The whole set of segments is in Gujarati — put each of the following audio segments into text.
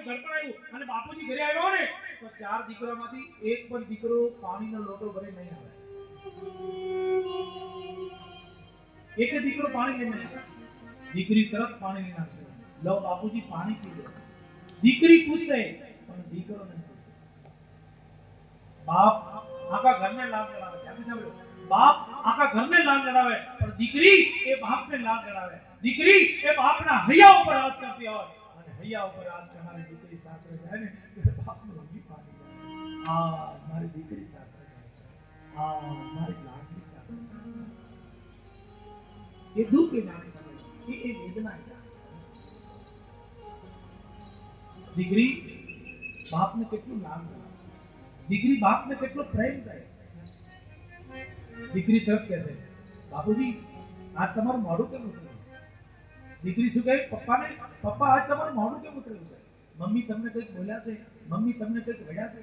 ઘડપણ આવ્યું અને બાપુજી ઘરે આવ્યો ને તો 4 દીકરામાંથી એક પણ દીકરો પાણીનો લોટો ભરે નહીં આવે. એક દીકરો પાણી લઈને નહીં આવે. દીકરી તરત પાણી લઈને આવશે. લો બાપુજી પાણી પી લો. દીકરી પૂછે પણ દીકરો નહીં પૂછે. બાપ આખા ઘરને લાડ લડાવે. ક્યાંથી સાંભળ્યું? બાપ આખા ઘરને લાડ લડાવે પણ દીકરી એ બાપને લાડ લડાવે. દીકરી એ બાપના હૈયા ઉપર હાથ કરતી હોય અને હૈયા ઉપર હાથ કરનારી દીકરી સાસરે જાય ને એટલે બાપનું હૈયું ફાટી જાય. આ મારી દીકરી સાસરે જાય છે. આ મારી લાડલી સાસરે જાય છે. એ દુઃખ એ જાણી શકે એ વેદના એ જાણે. દીકરી બાપને કેટલું લાડ લડાવે. દીકરી બાપને કેટલો પ્રેમ કરે. દીકરી તરફ કહેશે બાપુજી આજ તમારું મોઢું કેમ ઉતર્યું? દીકરી શું કહે પપ્પાને પપ્પા આજ તમારું મોઢું કેમ ઉતર્યું છે? મમ્મી તમને કંઈક બોલ્યા છે? મમ્મી તમને કંઈક વળ્યા છે?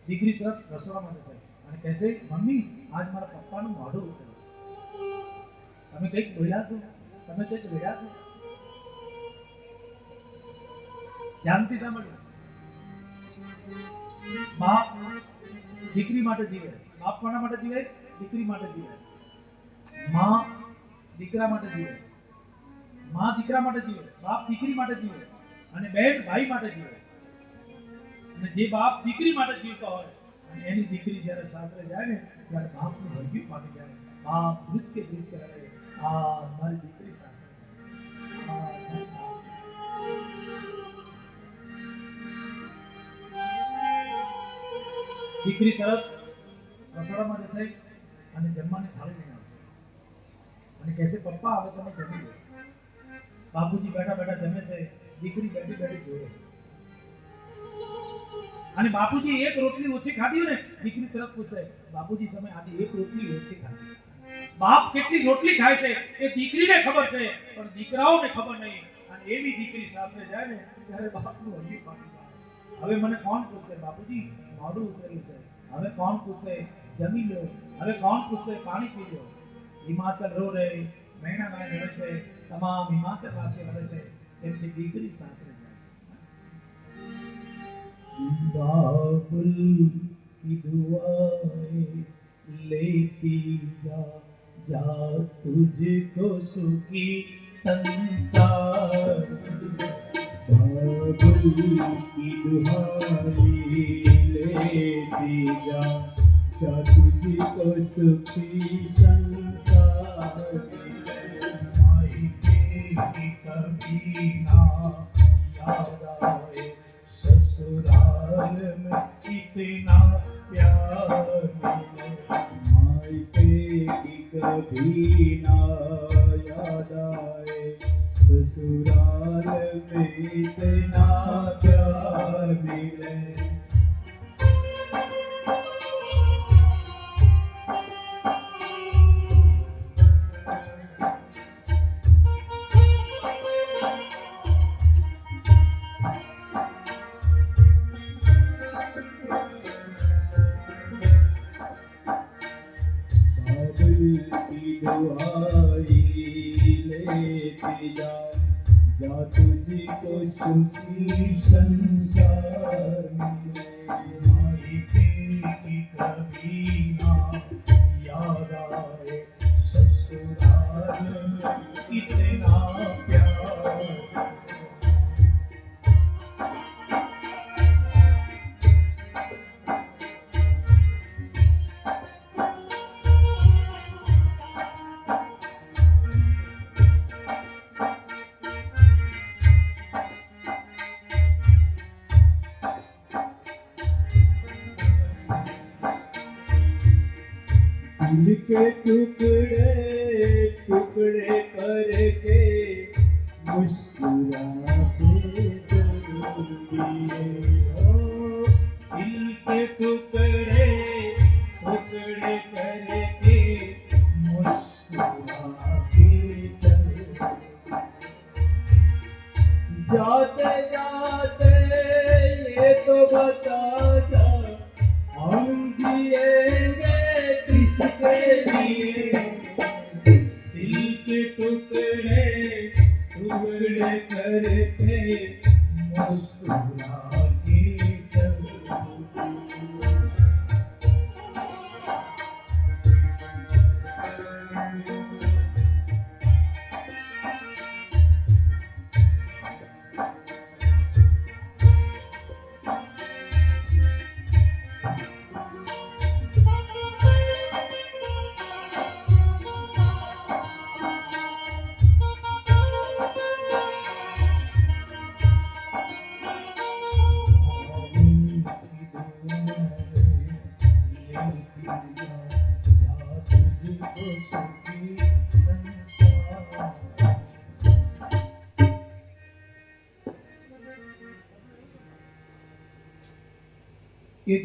દીકરી તરફ રસોડામાં જશે અને કહેશે મમ્મી આજ મારા પપ્પાનું મોઢું ઉતર્યું. તમે કંઈક બોલ્યા છો? તમે કંઈક વળ્યા છો? ધ્યાનથી સાંભળો. બાપ દીકરી માટે જીવે. બાપ કોના માટે જીવે? દીકરી માટે જીવે. માં દીકરા માટે જીવે. માં દીકરા માટે જીવે. બાપ દીકરી માટે જીવે અને બહેન ભાઈ માટે જીવે. અને જે બાપ દીકરી માટે જીવતો હોય અને એની દીકરી જ્યારે સાસરે જાય ને ત્યારે બાપનું હૈયું ફાટી જાય. બાપ ધ્રુજ કે કરે આ મારી દીકરી સાસરે દીકરી તરફ રસોડામાં જશે અને જમવાની થાળી લઈને આવશે અને કહેશે પપ્પા હવે તમે જમી લો. બાપુજી બેઠા બેઠા જમે છે. દીકરી બેઠી બેઠી જોવે છે અને બાપુજી એક રોટલી ઓછી ખાધી હોય ને દીકરી તરફ પૂછે બાપુજી તમે આજે એક રોટલી ઓછી ખાધી. બાપ કેટલી રોટલી ખાય છે એ દીકરીને ખબર છે પણ દીકરાઓને ખબર નહીં. અને એવી દીકરી સાસરે જાય ને ત્યારે બાપનું હૈયું ફાટી જાય. હવે મને કોણ પૂછશે બાપુજી મોઢું ઉતરેલું છે? હવે કોણ પૂછશે જમી લો? હવે કોણ પૂછશે પાણી પી લો? હિમાચલ રો રે મહિના મહિને રહે છે. તમામ હિમાચલ વાસી રહે છે. એમની દીકરી સાસરે જાય. बाबुल की दुआएं लेती जा तुझको सुखी संसार. बाबुल की दुआएं लेती जा तुझको सुखी संसार. माई के कभी ना याद आए ससुराल में इतना प्यार मिले. मायके की कभी ना याद आए ससुराल में इतना प्यार मिले. लेती जा तुझको सुखी संसार मिले. मायके की कभी ना याद आए ससुराल में इतना प्यार. दिल के टुकड़े टुकड़े करके मुस्कुराते दिए. दिल के टुकड़े टुकड़े करके मुस्कुराते जाते जाते ये तो बता जा हम जिएंगे किसके लिए. दिल के टुकड़े टुकड़े करके એક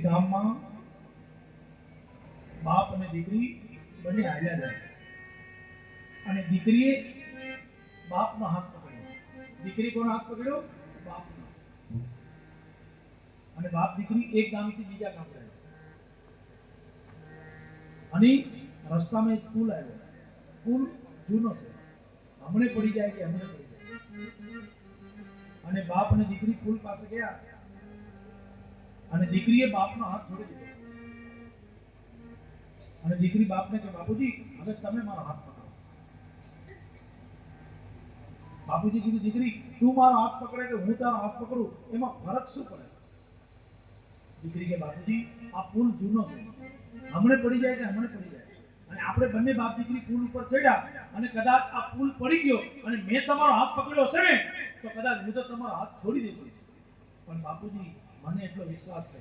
ગામમાં બાપ અને દીકરી બંને હાલ્યા જાય અને દીકરીએ બાપનો હાથ પકડ્યો. દીકરી કોનો હાથ પકડ્યો? બાપનો. અને બાપ દીકરી એક ગામથી બીજા ગામ જાય છે અને રસ્તામાં એક પુલ આવ્યો. પુલ જૂનો છે, હમણે પડી જાય કે હમણે પડી જાય. અને બાપ અને દીકરી પુલ પાસે ગયા અને દીકરીએ બાપનો હાથ છોડી દીધો અને દીકરી બાપને કે બાપુજી હવે તમે મારો હાથ પકડો. બાપુજી કીધું દીકરી તું મારો હાથ પકડે કે હું તારો હાથ પકડું એમાં ફરક શું પડે? દીકરી કે બાપુજી આ પુલ જૂનો છે, હમણે પડી જાય કે હમણે પડી જાય અને આપણે બંને બાપ દીકરી પુલ ઉપર ચડ્યા અને કદાચ આ પુલ પડી ગયો અને મેં તમારો હાથ પકડ્યો હશે ને તો કદાચ હું તો તમારો હાથ છોડી દઈશ, પણ બાપુજી મને એટલો વિશ્વાસ છે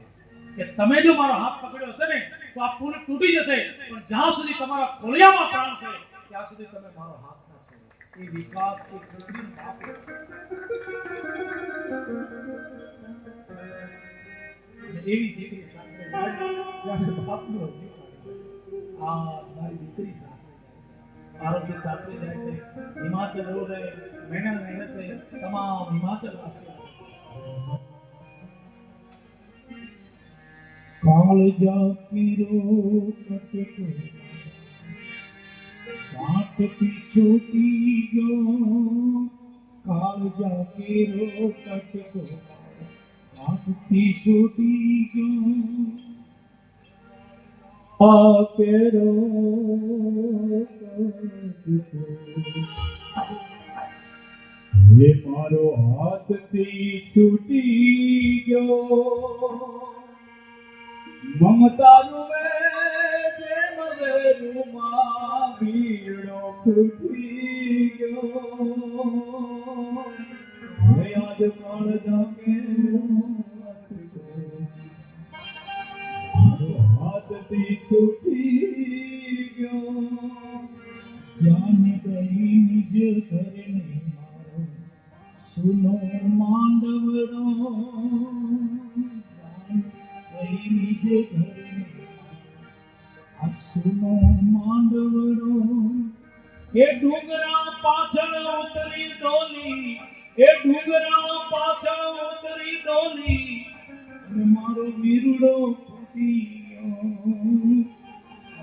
કે તમે જો મારો હાથ પકડ્યો હશે ને તો આ પુલ તૂટી જશે, પણ જ્યાં સુધી તમારા ખોળિયામાં પ્રાણ છે ત્યાં સુધી તમે મારો હાથ ના છોડો. એ વિશ્વાસ એક છોકરીનો બાપ એવી દીકરી સાથે બાપનું હજુ આ મારી દીકરી સાથે આરોગ્ય સાથે જાય છે. હિમાચલ રોડ મહેનત છે તમામ હિમાચલ વાસીઓ કાળજા પીરો કટકો કાટથી છૂટી ગયો. કાળજા પીરો કટકો કાટથી છૂટી ગયો. આ કેરો એ મારો હાથથી છૂટી ગયો. મમતા રૂવે પ્રેમ વેરુમાં ભીડો ફૂટી ગયો. હવે આજ કાળજા કેરો મારો હાથથી છૂટી ગયો. જાને ગઈ નિજ ઘરે મારો સુનો માંડવડો. નિજ ઘરે આ સુનો માંડવડો. એ ડુંગરા પાછળ ઉતરી ડોલી, એ ડુંગરા પાછળ ઉતરી ડોલી મારો વીરડો ફૂટી ગયો.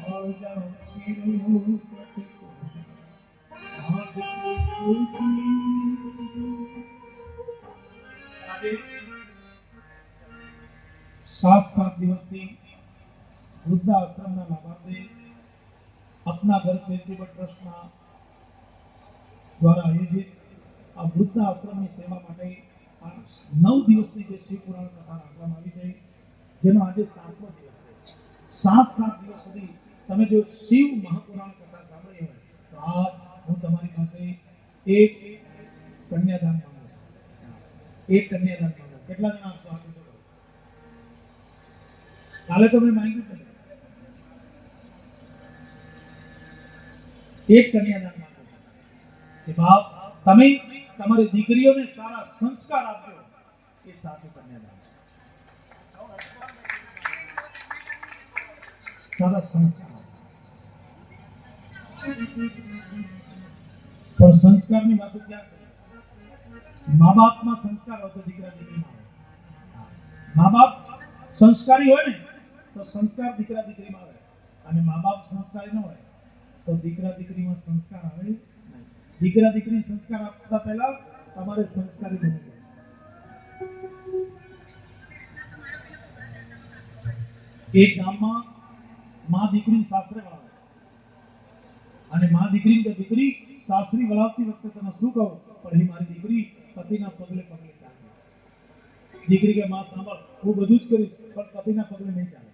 આજા પીરો કટકો હાથથી છૂટી ગયો. 7 દિવસથી વૃદ્ધાશ્રમના લાભાર્થે अपना घर चैरिटेबल ट्रस्टના દ્વારા આયોજિત આ વૃદ્ધાશ્રમની સેવા માટે 9 દિવસની જે શિવ પુરાણ કથા રાખવામાં આવી છે, જેનો આજે 7મો દિવસ છે. 7 દિવસ સુધી તમે જો શિવ મહાપુરાણ કથા સાંભળી હોય તો આજ હું તમારી પાસે એક કન્યાદાન માંગુ છું. એક કન્યાદાન માંગુ. કેટલા જણા આપશો? હાથ ઊંચો કરો. કાલે તમે માંગ્યું છે એક કન્યાદાન માંગો કે બાપ તમે તમારી દીકરીઓને સારા સંસ્કાર આપજો. એ સાચું કન્યાદાન. સારા સંસ્કાર. પણ સંસ્કારની વાત ક્યાં કરે? મા બાપમાં સંસ્કાર હોય તો દીકરા દીકરીમાં આવે. મા બાપ સંસ્કારી હોય ને તો સંસ્કાર દીકરા દીકરીમાં આવે, અને મા બાપ સંસ્કારી ન હોય તો દીકરા દીકરીમાં સંસ્કાર આવે નહીં. દીકરા દીકરી સંસ્કાર આપતા પહેલા તમારે સંસ્કારી બનવું પડે. એક ગામમાં માં દીકરી સાસરે વળાવે અને માં દીકરી સાસરી વળાવતી વખતે તને શું કહું પણ એ મારી દીકરી પતિના પગલે પગલે ચાલે. દીકરી કે માં સાંભળ હું બધું જ કરીશ પણ પતિના પગલે નહીં ચાલે.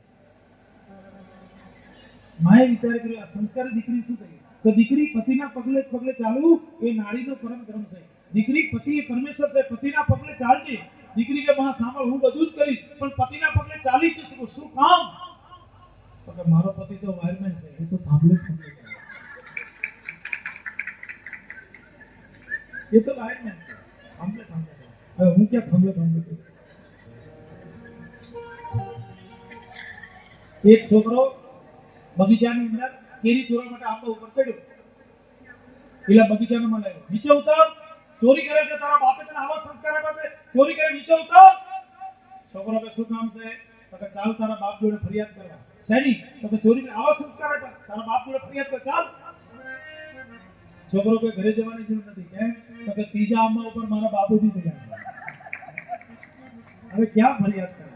માએ વિચાર કર્યો આ સંસ્કારી દીકરી શું થઈ તો દીકરી પતિના પગલે પગલે ચાલવું એ નારીનો પરમ ધર્મ છે. દીકરી પતિ એ પરમેશ્વર છે, પતિના પગલે ચાલજે. દીકરી કે માં સાંભળ હું બધું જ કરીશ પણ પતિના પગલે ચાલી તો શું કામ તો કે મારો પતિ તો વાયરમેન છે, એ તો થાંભલે થાંભલે ચાલે. એ તો વાયરમેન છે, થાંભલે થાંભલે ચાલે. હવે હું ક્યાં થાંભલે થાંભલે કરું? એક છોકરો બગીચાની અંદર કેરી ચોરવા માટે આંબા ઉપર ચડ્યો. પેલા બગીચાનો માં લાવ્યો, નીચે ઉતર, ચોરી કરે છે તારા બાપે તને આવા સંસ્કાર આપ્યા છે, ચોરી કરે નીચે ઉતર. છોકરો કે શું કામ છે તો કે ચાલ તારા બાપ જોડે ફરિયાદ કરવા. શેની તો કે ચોરી કરે આવા સંસ્કાર આપ્યા, તારા બાપ જોડે ફરિયાદ કર ચાલ. છોકરો કે ઘરે જવાની જરૂર નથી. કેમ તો કે ત્રીજા આંબા ઉપર મારા બાપુજી ચડ્યા છે. હવે ક્યાં ફરિયાદ કરે,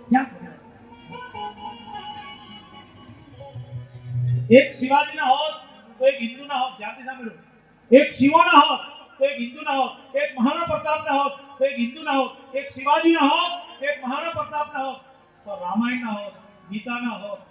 ક્યાં ફરિયાદ? એક શિવાજી ના હોત તો એક હિન્દુ ના હોત. ધ્યાનથી સાંભળો, એક શિવો ના હોત તો એક હિન્દુ ના હોત, એક મહારાણા પ્રતાપ ના હોત તો એક હિન્દુ ના હોત, એક શિવાજી ના હોત એક મહારાણા પ્રતાપ ના હોત તો રામાયણ ના હોત, ગીતા ના હોત,